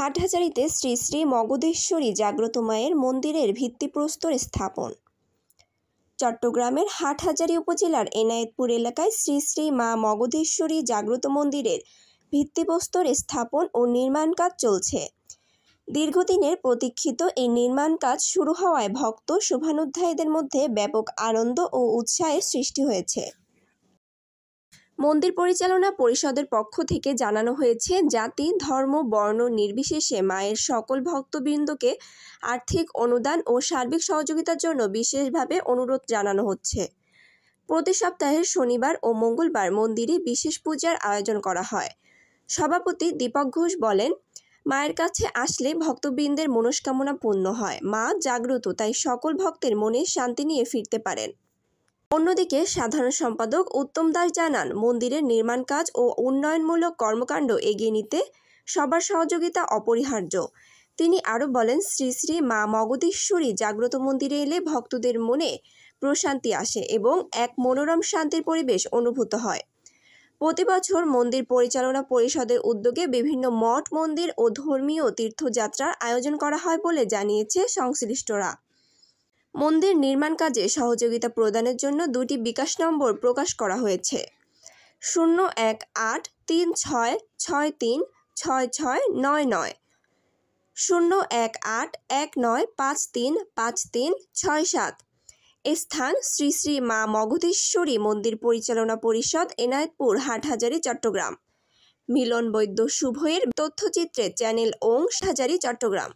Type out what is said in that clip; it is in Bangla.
হাটহাজারীতে শ্রী শ্রী মগধেশ্বরী জাগ্রত মায়ের মন্দিরের ভিত্তিপ্রস্তর স্থাপন। চট্টগ্রামের হাটহাজারী উপজেলার এনায়েতপুর এলাকায় শ্রী শ্রী মা মগধেশ্বরী জাগ্রত মন্দিরের ভিত্তিপ্রস্তর স্থাপন ও নির্মাণ কাজ চলছে। দীর্ঘদিনের প্রতীক্ষিত এই নির্মাণ কাজ শুরু হওয়ায় ভক্ত শুভানুধ্যায়ীদের মধ্যে ব্যাপক আনন্দ ও উৎসাহের সৃষ্টি হয়েছে। মন্দির পরিচালনা পরিষদের পক্ষ থেকে জানানো হয়েছে, জাতি, ধর্ম, বর্ণ নির্বিশেষে মায়ের সকল ভক্তবৃন্দকে আর্থিক অনুদান ও সার্বিক সহযোগিতার জন্য বিশেষভাবে অনুরোধ জানানো হচ্ছে। প্রতি সপ্তাহের শনিবার ও মঙ্গলবার মন্দিরে বিশেষ পূজার আয়োজন করা হয়। সভাপতি দীপক ঘোষ বলেন, মায়ের কাছে আসলে ভক্তবৃন্দের মনস্কামনা পূর্ণ হয়। মা জাগ্রত, তাই সকল ভক্তের মনে শান্তি নিয়ে ফিরতে পারেন। অন্যদিকে সাধারণ সম্পাদক উত্তম দাস জানান, মন্দিরের নির্মাণ কাজ ও উন্নয়নমূলক কর্মকাণ্ড এগিয়ে নিতে সবার সহযোগিতা অপরিহার্য। তিনি আরও বলেন, শ্রী শ্রী মা মগধেশ্বরী জাগ্রত মন্দিরে এলে ভক্তদের মনে প্রশান্তি আসে এবং এক মনোরম শান্তির পরিবেশ অনুভূত হয়। প্রতি বছর মন্দির পরিচালনা পরিষদের উদ্যোগে বিভিন্ন মঠ, মন্দির ও ধর্মীয় তীর্থযাত্রার আয়োজন করা হয় বলে জানিয়েছে সংশ্লিষ্টরা। মন্দির নির্মাণ কাজে সহযোগিতা প্রদানের জন্য 2টি বিকাশ নম্বর প্রকাশ করা হয়েছে। 01836636699, 01819535367। স্থান শ্রী শ্রী মা মগধেশ্বরী মন্দির পরিচালনা পরিষদ, এনায়েতপুর, হাটহাজারী, চট্টগ্রাম। মিলন বৈদ্য শুভের তথ্যচিত্রে চ্যানেল ওং, হাটহাজারী, চট্টগ্রাম।